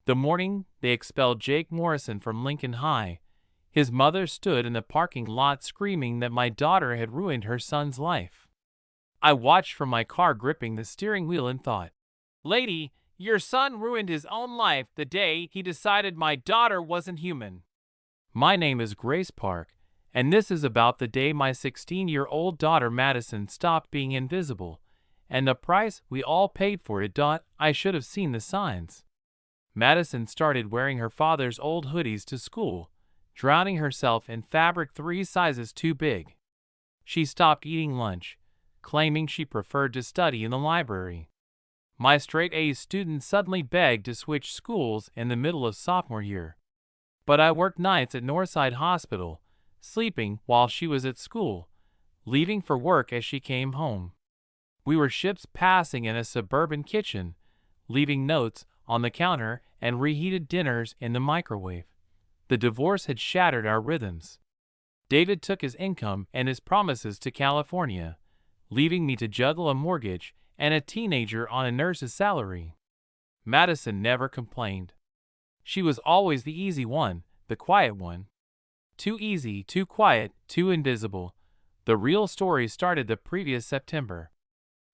The morning they expelled Jake Morrison from Lincoln High, his mother stood in the parking lot screaming that my daughter had ruined her son's life. I watched from my car gripping the steering wheel and thought, "Lady, your son ruined his own life the day he decided my daughter wasn't human." My name is Grace Park, and this is about the day my 16-year-old daughter Madison stopped being invisible, and the price we all paid for it. I should have seen the signs. Madison started wearing her father's old hoodies to school, drowning herself in fabric 3 sizes too big. She stopped eating lunch, claiming she preferred to study in the library. My straight-A student suddenly begged to switch schools in the middle of sophomore year. But I worked nights at Northside Hospital, sleeping while she was at school, leaving for work as she came home. We were ships passing in a suburban kitchen, leaving notes on the counter and reheated dinners in the microwave. The divorce had shattered our rhythms. David took his income and his promises to California, leaving me to juggle a mortgage and a teenager on a nurse's salary. Madison never complained. She was always the easy one, the quiet one. Too easy, too quiet, too invisible. The real story started the previous September.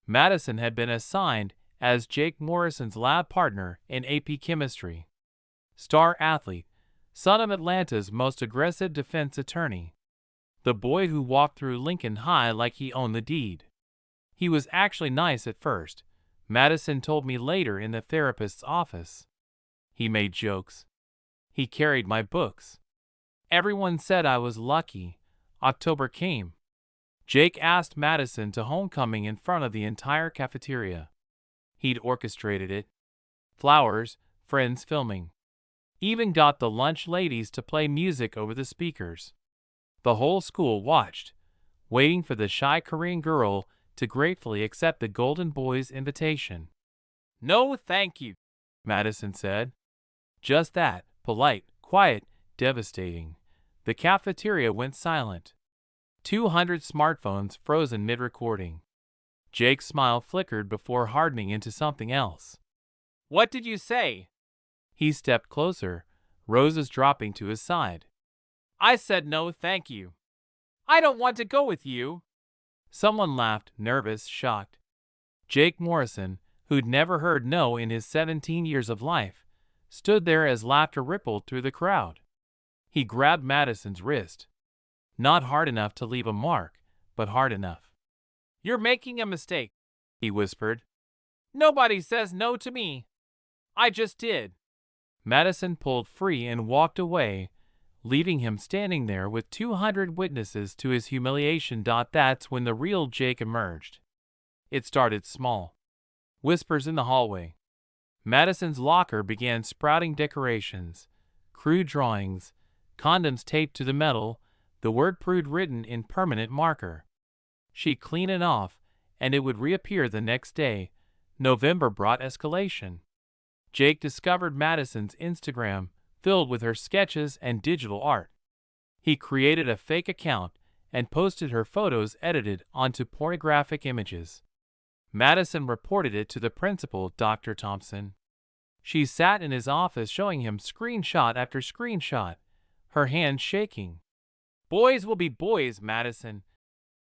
Madison had been assigned as Jake Morrison's lab partner in AP Chemistry. Star athlete, son of Atlanta's most aggressive defense attorney. The boy who walked through Lincoln High like he owned the deed. He was actually nice at first, Madison told me later in the therapist's office. He made jokes. He carried my books. Everyone said I was lucky. October came. Jake asked Madison to homecoming in front of the entire cafeteria. He'd orchestrated it. Flowers, friends filming. Even got the lunch ladies to play music over the speakers. The whole school watched, waiting for the shy Korean girl to gratefully accept the golden boy's invitation. "No, thank you," Madison said. Just that, polite, quiet, devastating. The cafeteria went silent. 200 smartphones frozen mid-recording. Jake's smile flickered before hardening into something else. "What did you say?" He stepped closer, roses dropping to his side. "I said no, thank you. I don't want to go with you." Someone laughed, nervous, shocked. Jake Morrison, who'd never heard no in his 17 years of life, stood there as laughter rippled through the crowd. He grabbed Madison's wrist. Not hard enough to leave a mark, but hard enough. "You're making a mistake," he whispered. "Nobody says no to me. I just did." Madison pulled free and walked away, leaving him standing there with 200 witnesses to his humiliation. That's when the real Jake emerged. It started small. Whispers in the hallway. Madison's locker began sprouting decorations, crude drawings, condoms taped to the metal, the word prude written in permanent marker. She'd clean it off, and it would reappear the next day. November brought escalation. Jake discovered Madison's Instagram, filled with her sketches and digital art. He created a fake account and posted her photos edited onto pornographic images. Madison reported it to the principal, Dr. Thompson. She sat in his office showing him screenshot after screenshot, her hands shaking. "Boys will be boys, Madison,"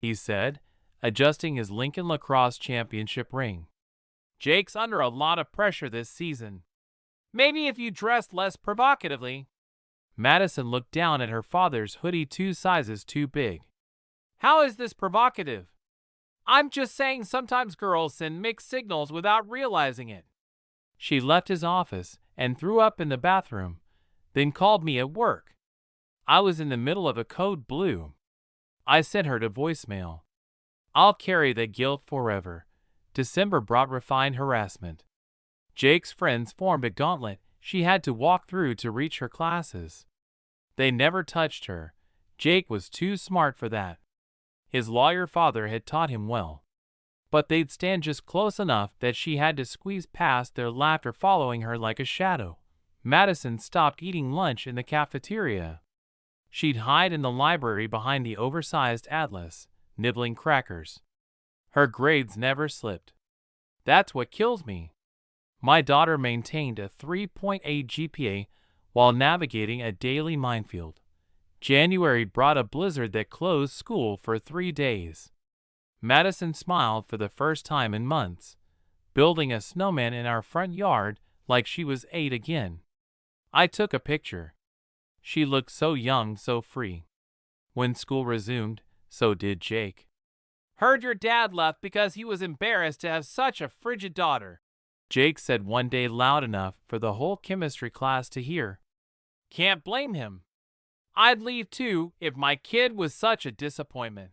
he said, adjusting his Lincoln lacrosse championship ring. "Jake's under a lot of pressure this season. Maybe if you dressed less provocatively." Madison looked down at her father's hoodie 2 sizes too big. "How is this provocative?" "I'm just saying sometimes girls send mixed signals without realizing it." She left his office and threw up in the bathroom, then called me at work. I was in the middle of a code blue. I sent her to voicemail. I'll carry the guilt forever. December brought refined harassment. Jake's friends formed a gauntlet she had to walk through to reach her classes. They never touched her. Jake was too smart for that. His lawyer father had taught him well. But they'd stand just close enough that she had to squeeze past their laughter following her like a shadow. Madison stopped eating lunch in the cafeteria. She'd hide in the library behind the oversized atlas, nibbling crackers. Her grades never slipped. "That's what kills me," My daughter maintained a 3.8 GPA while navigating a daily minefield. January brought a blizzard that closed school for 3 days. Madison smiled for the first time in months, building a snowman in our front yard like she was 8 again. I took a picture. She looked so young, so free. When school resumed, so did Jake. "Heard your dad left because he was embarrassed to have such a frigid daughter," Jake said one day loud enough for the whole chemistry class to hear. "Can't blame him. I'd leave too if my kid was such a disappointment."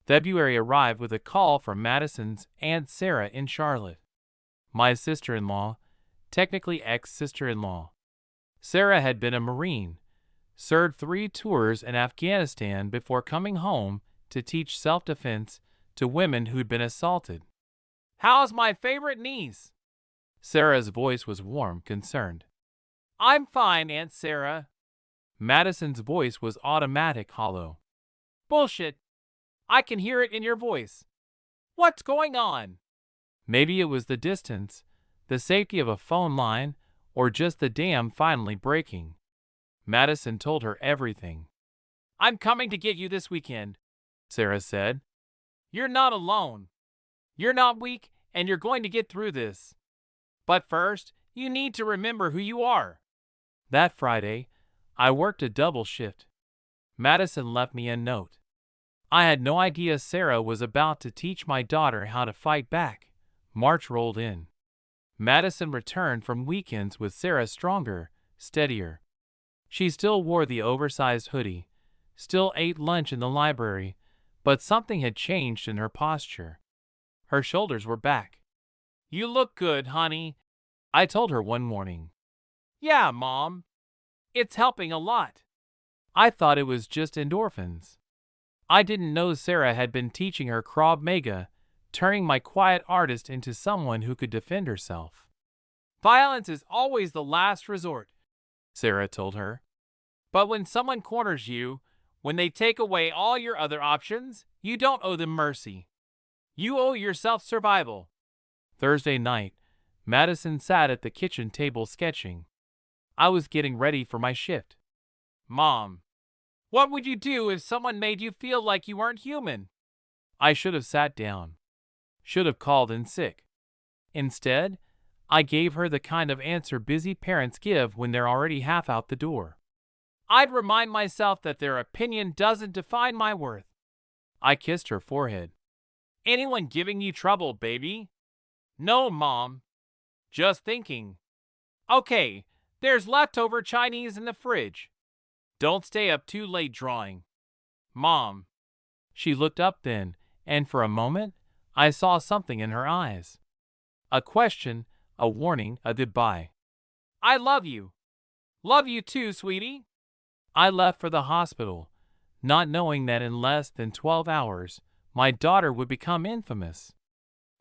February arrived with a call from Madison's Aunt Sarah in Charlotte. My sister-in-law, technically ex-sister-in-law. Sarah had been a Marine, served 3 tours in Afghanistan before coming home to teach self-defense to women who'd been assaulted. "How's my favorite niece?" Sarah's voice was warm, concerned. "I'm fine, Aunt Sarah." Madison's voice was automatic, hollow. "Bullshit. I can hear it in your voice. What's going on?" Maybe it was the distance, the safety of a phone line, or just the dam finally breaking. Madison told her everything. "I'm coming to get you this weekend," Sarah said. "You're not alone. You're not weak, and you're going to get through this. But first, you need to remember who you are." That Friday, I worked a double shift. Madison left me a note. I had no idea Sarah was about to teach my daughter how to fight back. March rolled in. Madison returned from weekends with Sarah stronger, steadier. She still wore the oversized hoodie, still ate lunch in the library, but something had changed in her posture. Her shoulders were back. "You look good, honey," I told her one morning. "Yeah, Mom. It's helping a lot." I thought it was just endorphins. I didn't know Sarah had been teaching her Krav Maga, turning my quiet artist into someone who could defend herself. "Violence is always the last resort," Sarah told her. "But when someone corners you, when they take away all your other options, you don't owe them mercy. You owe yourself survival." Thursday night, Madison sat at the kitchen table sketching. I was getting ready for my shift. "Mom, what would you do if someone made you feel like you weren't human?" I should have sat down. Should have called in sick. Instead, I gave her the kind of answer busy parents give when they're already half out the door. "I'd remind myself that their opinion doesn't define my worth." I kissed her forehead. "Anyone giving you trouble, baby?" "No, Mom. Just thinking." "Okay, there's leftover Chinese in the fridge. Don't stay up too late drawing." "Mom." She looked up then, and for a moment, I saw something in her eyes. A question, a warning, a goodbye. "I love you." "Love you too, sweetie." I left for the hospital, not knowing that in less than 12 hours, my daughter would become infamous.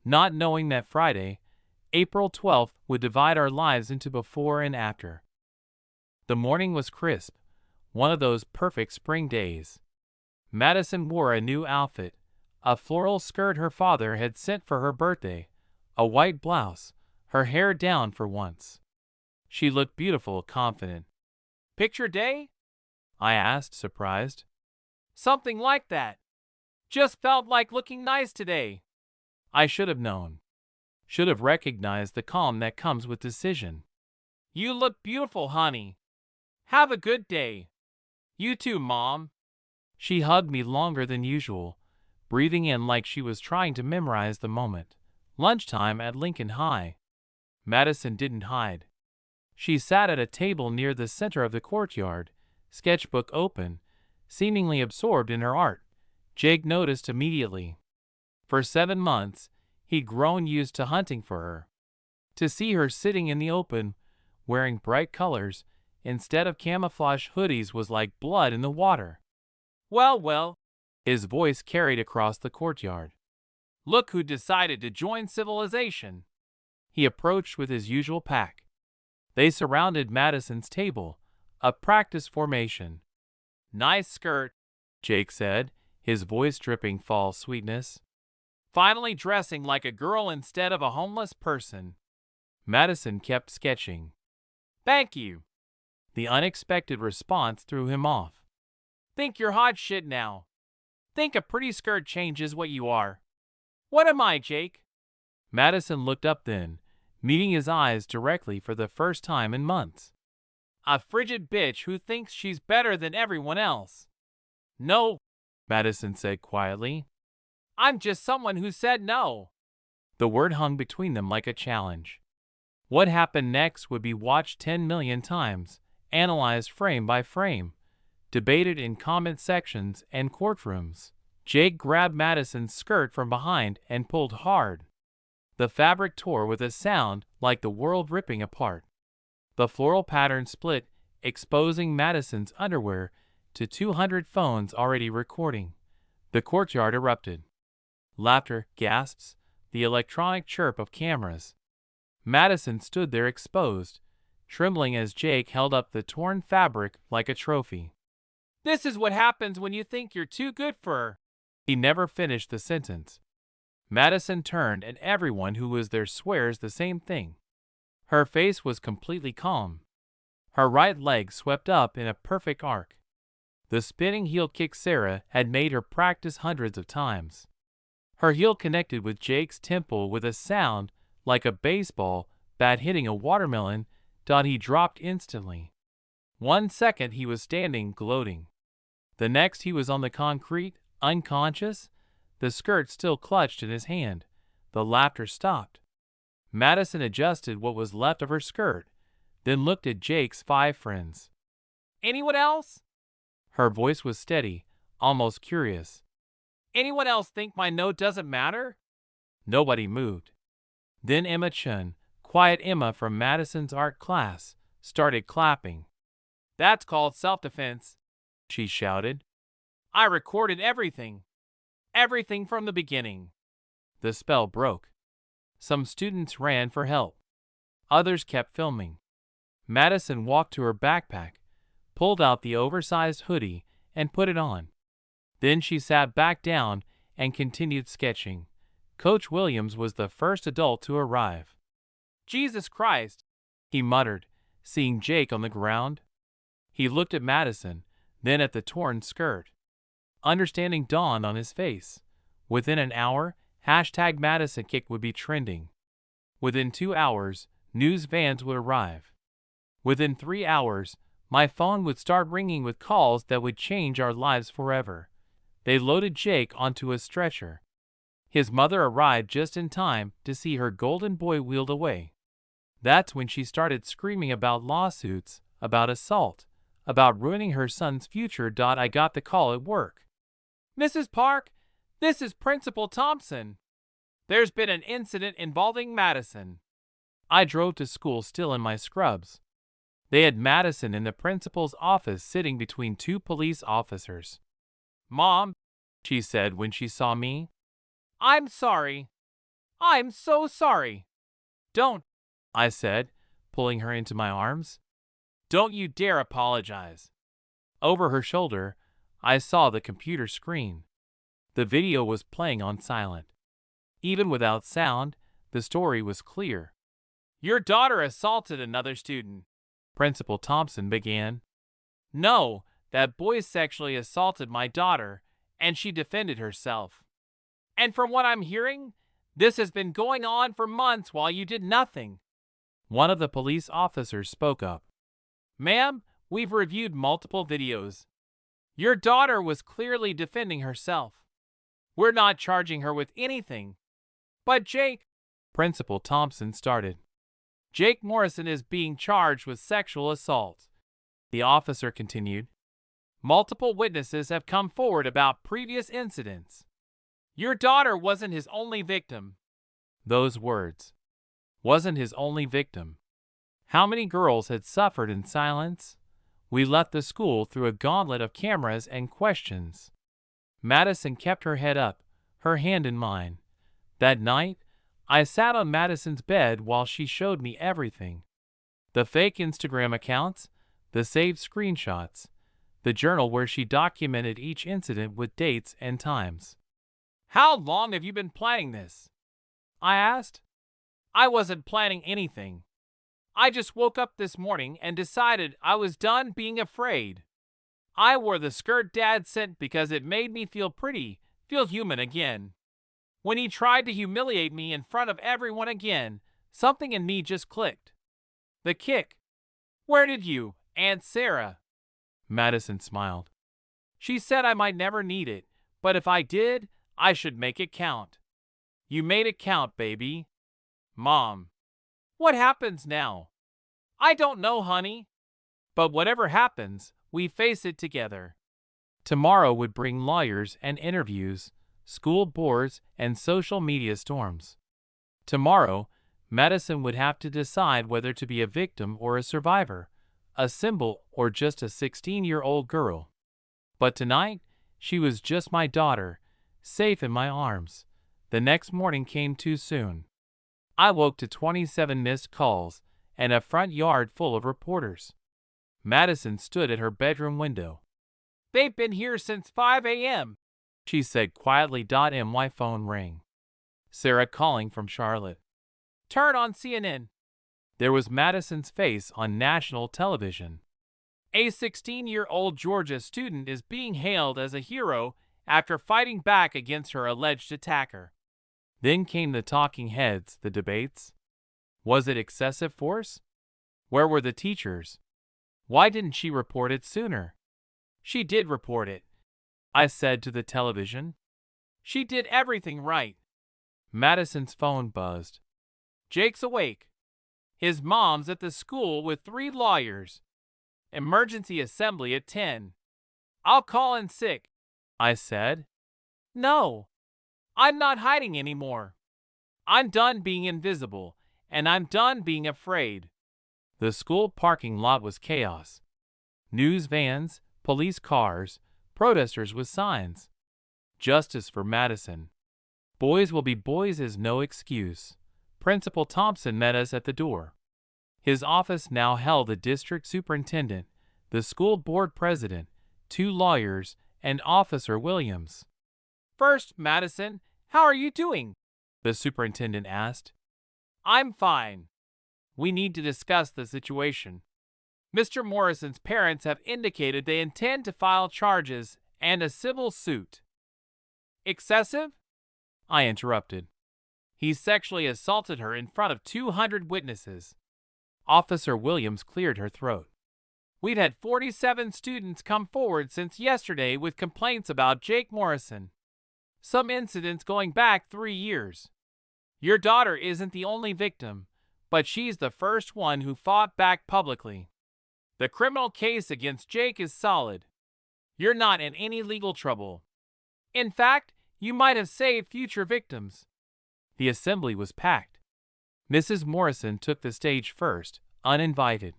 Not knowing that Friday, April 12th, would divide our lives into before and after. The morning was crisp, one of those perfect spring days. Madison wore a new outfit, a floral skirt her father had sent for her birthday, a white blouse, her hair down for once. She looked beautiful, confident. "Picture day?" I asked, surprised. "Something like that. Just felt like looking nice today." I should have known. Should have recognized the calm that comes with decision. "You look beautiful, honey. Have a good day." "You too, Mom." She hugged me longer than usual, breathing in like she was trying to memorize the moment. Lunchtime at Lincoln High. Madison didn't hide. She sat at a table near the center of the courtyard, sketchbook open, seemingly absorbed in her art. Jake noticed immediately. For 7 months, he'd grown used to hunting for her. To see her sitting in the open, wearing bright colors, instead of camouflage hoodies was like blood in the water. "Well, well," his voice carried across the courtyard. "Look who decided to join civilization." He approached with his usual pack. They surrounded Madison's table, a practice formation. "Nice skirt," Jake said, his voice dripping fall sweetness. "Finally dressing like a girl instead of a homeless person." Madison kept sketching. Thank you. The unexpected response threw him off. Think you're hot shit now. Think a pretty skirt changes what you are. What am I, Jake? Madison looked up then, meeting his eyes directly for the first time in months. A frigid bitch who thinks she's better than everyone else. No, Madison said quietly. I'm just someone who said no. The word hung between them like a challenge. What happened next would be watched 10 million times, analyzed frame by frame, debated in comment sections and courtrooms. Jake grabbed Madison's skirt from behind and pulled hard. The fabric tore with a sound like the world ripping apart. The floral pattern split, exposing Madison's underwear to 200 phones already recording. The courtyard erupted. Laughter, gasps, the electronic chirp of cameras. Madison stood there exposed, trembling as Jake held up the torn fabric like a trophy. This is what happens when you think you're too good for her. He never finished the sentence. Madison turned and everyone who was there swears the same thing. Her face was completely calm. Her right leg swept up in a perfect arc. The spinning heel kick Sarah had made her practice hundreds of times. Her heel connected with Jake's temple with a sound like a baseball bat hitting a watermelon. He dropped instantly. 1 second he was standing gloating. The next he was on the concrete, unconscious, the skirt still clutched in his hand. The laughter stopped. Madison adjusted what was left of her skirt, then looked at Jake's 5 friends. Anyone else? Her voice was steady, almost curious. Anyone else think my no doesn't matter? Nobody moved. Then Emma Chun, quiet Emma from Madison's art class, started clapping. That's called self-defense, she shouted. I recorded everything. Everything from the beginning. The spell broke. Some students ran for help. Others kept filming. Madison walked to her backpack, pulled out the oversized hoodie, and put it on. Then she sat back down and continued sketching. Coach Williams was the first adult to arrive. Jesus Christ, he muttered, seeing Jake on the ground. He looked at Madison, then at the torn skirt. Understanding dawned on his face. Within an hour, #MadisonKick would be trending. Within 2 hours, news vans would arrive. Within 3 hours, my phone would start ringing with calls that would change our lives forever. They loaded Jake onto a stretcher. His mother arrived just in time to see her golden boy wheeled away. That's when she started screaming about lawsuits, about assault, about ruining her son's future. I got the call at work. Mrs. Park, this is Principal Thompson. There's been an incident involving Madison. I drove to school still in my scrubs. They had Madison in the principal's office sitting between 2 police officers. Mom, she said when she saw me. I'm sorry. I'm so sorry. Don't, I said, pulling her into my arms. Don't you dare apologize. Over her shoulder, I saw the computer screen. The video was playing on silent. Even without sound, the story was clear. Your daughter assaulted another student, Principal Thompson began. No, that boy sexually assaulted my daughter, and she defended herself. And from what I'm hearing, this has been going on for months while you did nothing. One of the police officers spoke up. Ma'am, we've reviewed multiple videos. Your daughter was clearly defending herself. We're not charging her with anything. But Jake, Principal Thompson started. Jake Morrison is being charged with sexual assault. The officer continued. Multiple witnesses have come forward about previous incidents. Your daughter wasn't his only victim. Those words. Wasn't his only victim. How many girls had suffered in silence? We left the school through a gauntlet of cameras and questions. Madison kept her head up, her hand in mine. That night, I sat on Madison's bed while she showed me everything. The fake Instagram accounts, the saved screenshots, the journal where she documented each incident with dates and times. How long have you been planning this? I asked. I wasn't planning anything. I just woke up this morning and decided I was done being afraid. I wore the skirt Dad sent because it made me feel pretty, feel human again. When he tried to humiliate me in front of everyone again, something in me just clicked. The kick. Where did you, Aunt Sarah? Madison smiled. She said I might never need it, but if I did, I should make it count. You made it count, baby. Mom. What happens now? I don't know, honey. But whatever happens, we face it together. Tomorrow would bring lawyers and interviews, school boards, and social media storms. Tomorrow, Madison would have to decide whether to be a victim or a survivor, a symbol or just a 16-year-old girl. But tonight, she was just my daughter, safe in my arms. The next morning came too soon. I woke to 27 missed calls and a front yard full of reporters. Madison stood at her bedroom window. They've been here since 5 a.m., she said quietly. My phone rang. Sarah calling from Charlotte. Turn on CNN. There was Madison's face on national television. A 16-year-old Georgia student is being hailed as a hero after fighting back against her alleged attacker. Then came the talking heads, the debates. Was it excessive force? Where were the teachers? Why didn't she report it sooner? She did report it, I said to the television. She did everything right. Madison's phone buzzed. Jake's awake. His mom's at the school with 3 lawyers. Emergency assembly at 10. I'll call in sick, I said. No, I'm not hiding anymore. I'm done being invisible, and I'm done being afraid. The school parking lot was chaos. News vans, police cars, protesters with signs. Justice for Madison. Boys will be boys is no excuse. Principal Thompson met us at the door. His office now held the district superintendent, the school board president, 2 lawyers, and Officer Williams. First, Madison, how are you doing? The superintendent asked. I'm fine. We need to discuss the situation. Mr. Morrison's parents have indicated they intend to file charges and a civil suit. Excessive? I interrupted. He sexually assaulted her in front of 200 witnesses. Officer Williams cleared her throat. We've had 47 students come forward since yesterday with complaints about Jake Morrison. Some incidents going back 3 years. Your daughter isn't the only victim, but she's the first one who fought back publicly. The criminal case against Jake is solid. You're not in any legal trouble. In fact, you might have saved future victims. The assembly was packed. Mrs. Morrison took the stage first, uninvited.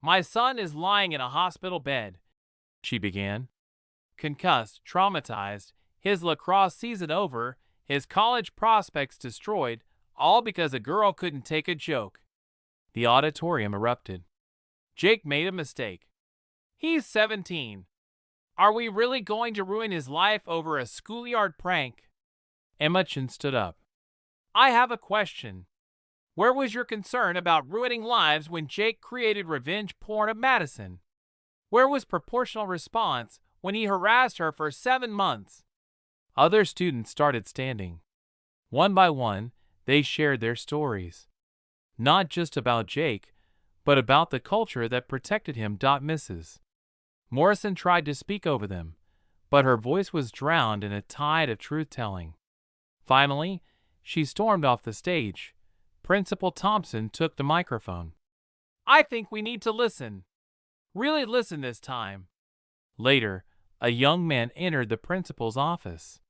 My son is lying in a hospital bed, she began. Concussed, traumatized, his lacrosse season over, his college prospects destroyed, all because a girl couldn't take a joke. The auditorium erupted. Jake made a mistake. He's 17. Are we really going to ruin his life over a schoolyard prank? Emma Chin stood up. I have a question. Where was your concern about ruining lives when Jake created revenge porn of Madison? Where was proportional response when he harassed her for 7 months? Other students started standing. One by one, they shared their stories. Not just about Jake, but about the culture that protected him. Mrs. Morrison tried to speak over them, but her voice was drowned in a tide of truth-telling. Finally, she stormed off the stage. Principal Thompson took the microphone. I think we need to listen. Really listen this time. Later, a young man entered the principal's office.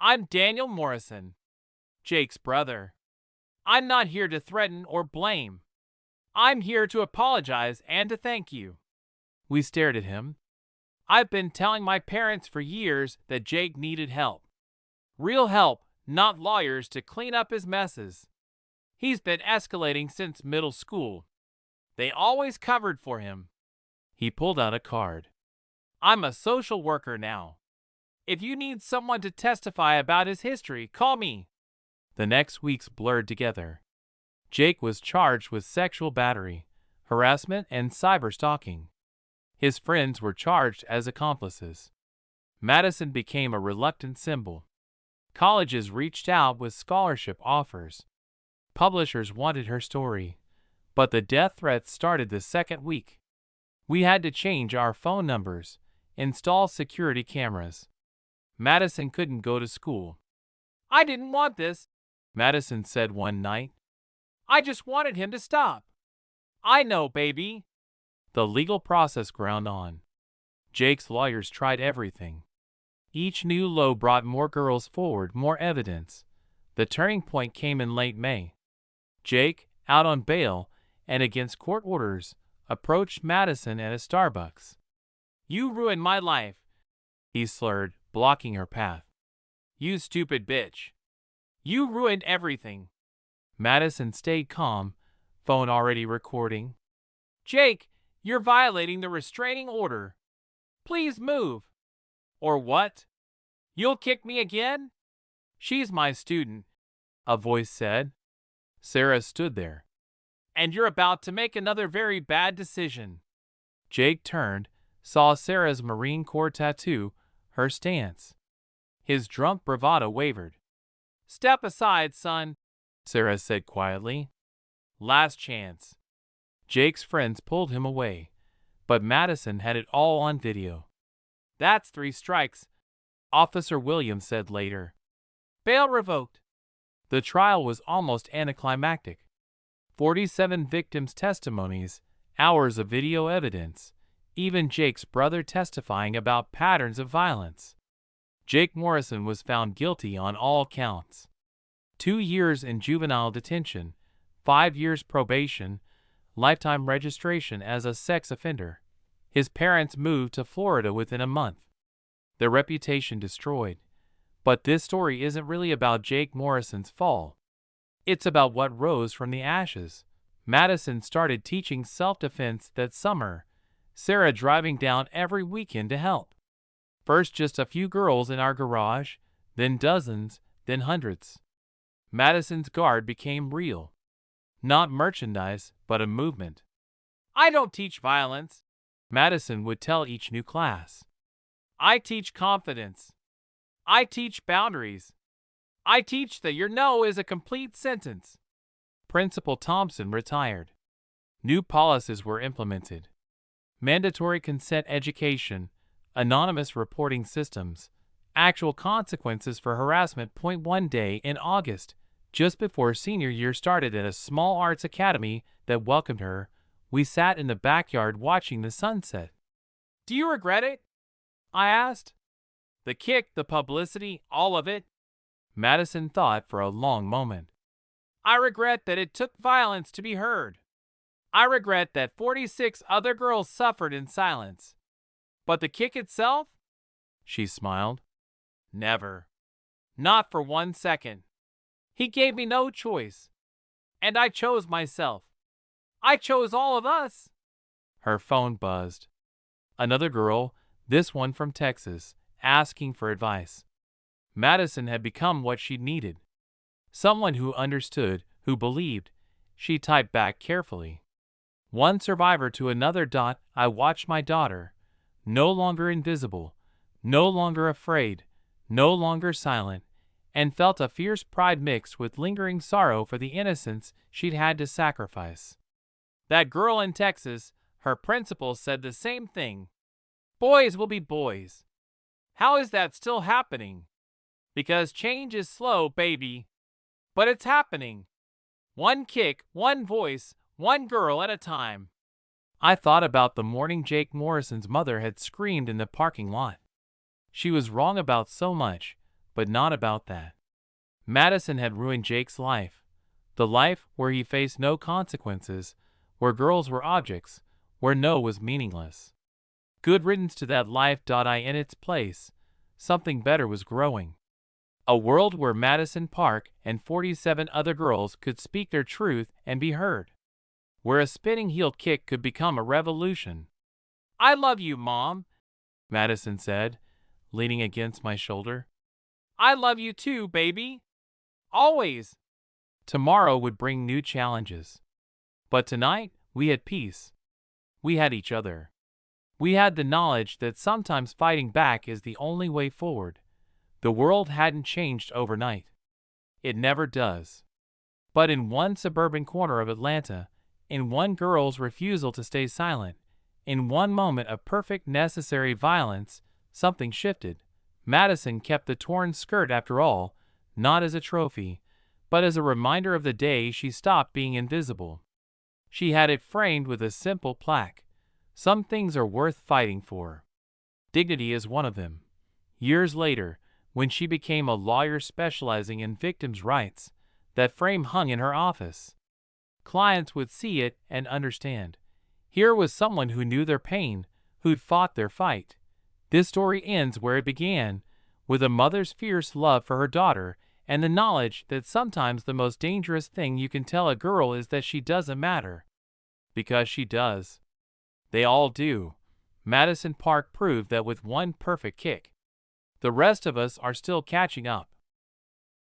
I'm Daniel Morrison, Jake's brother. I'm not here to threaten or blame. I'm here to apologize and to thank you. We stared at him. I've been telling my parents for years that Jake needed help. Real help, not lawyers to clean up his messes. He's been escalating since middle school. They always covered for him. He pulled out a card. I'm a social worker now. If you need someone to testify about his history, call me. The next weeks blurred together. Jake was charged with sexual battery, harassment, and cyberstalking. His friends were charged as accomplices. Madison became a reluctant symbol. Colleges reached out with scholarship offers. Publishers wanted her story. But the death threats started the second week. We had to change our phone numbers, install security cameras. Madison couldn't go to school. "I didn't want this," Madison said one night. "I just wanted him to stop." "I know, baby." The legal process ground on. Jake's lawyers tried everything. Each new low brought more girls forward, more evidence. The turning point came in late May. Jake, out on bail and against court orders, approached Madison at a Starbucks. "You ruined my life," he slurred, blocking her path. "You stupid bitch. You ruined everything." Madison stayed calm, phone already recording. "Jake, you're violating the restraining order. Please move." "Or what? You'll kick me again?" "She's my student," a voice said. Sarah stood there. "And you're about to make another very bad decision." Jake turned, saw Sarah's Marine Corps tattoo, her stance. His drunk bravado wavered. "Step aside, son," Sarah said quietly. "Last chance." Jake's friends pulled him away, but Madison had it all on video. "That's 3 strikes," Officer Williams said later. "Bail revoked." The trial was almost anticlimactic. 47 victims' testimonies, hours of video evidence, even Jake's brother testifying about patterns of violence. Jake Morrison was found guilty on all counts. 2 years in juvenile detention, 5 years probation, lifetime registration as a sex offender. His parents moved to Florida within a month. Their reputation destroyed. But this story isn't really about Jake Morrison's fall. It's about what rose from the ashes. Madison started teaching self-defense that summer, Sarah driving down every weekend to help. First just a few girls in our garage, then dozens, then hundreds. Madison's guard became real. Not merchandise, but a movement. "I don't teach violence," Madison would tell each new class. "I teach confidence. I teach boundaries. I teach that your no is a complete sentence." Principal Thompson retired. New policies were implemented. Mandatory consent education, anonymous reporting systems, actual consequences for harassment. One day in August, just before senior year started at a small arts academy that welcomed her, we sat in the backyard watching the sunset. "Do you regret it?" I asked. "The kick, the publicity, all of it?" Madison thought for a long moment. "I regret that it took violence to be heard. I regret that 46 other girls suffered in silence. But the kick itself?" She smiled. "Never. Not for 1 second. He gave me no choice. And I chose myself. I chose all of us." Her phone buzzed. Another girl, this one from Texas, asking for advice. Madison had become what she needed. Someone who understood, who believed. She typed back carefully. One survivor to another. I watched my daughter, no longer invisible, no longer afraid, no longer silent, and felt a fierce pride mixed with lingering sorrow for the innocence she'd had to sacrifice. That girl in Texas, her principal said the same thing. "Boys will be boys." How is that still happening? Because change is slow, baby. But it's happening. One kick, one voice, one girl at a time. I thought about the morning Jake Morrison's mother had screamed in the parking lot. She was wrong about so much, but not about that. Madison had ruined Jake's life. The life where he faced no consequences, where girls were objects, where no was meaningless. Good riddance to that life. In its place, something better was growing. A world where Madison Park and 47 other girls could speak their truth and be heard. Where a spinning heel kick could become a revolution. "I love you, Mom," Madison said, leaning against my shoulder. "I love you too, baby. Always." Tomorrow would bring new challenges. But tonight, we had peace. We had each other. We had the knowledge that sometimes fighting back is the only way forward. The world hadn't changed overnight. It never does. But in one suburban corner of Atlanta, in one girl's refusal to stay silent, in one moment of perfect necessary violence, something shifted. Madison kept the torn skirt after all, not as a trophy, but as a reminder of the day she stopped being invisible. She had it framed with a simple plaque. Some things are worth fighting for. Dignity is one of them. Years later, when she became a lawyer specializing in victims' rights, that frame hung in her office. Clients would see it and understand. Here was someone who knew their pain, who'd fought their fight. This story ends where it began, with a mother's fierce love for her daughter and the knowledge that sometimes the most dangerous thing you can tell a girl is that she doesn't matter. Because she does. They all do. Madison Park proved that with one perfect kick. The rest of us are still catching up.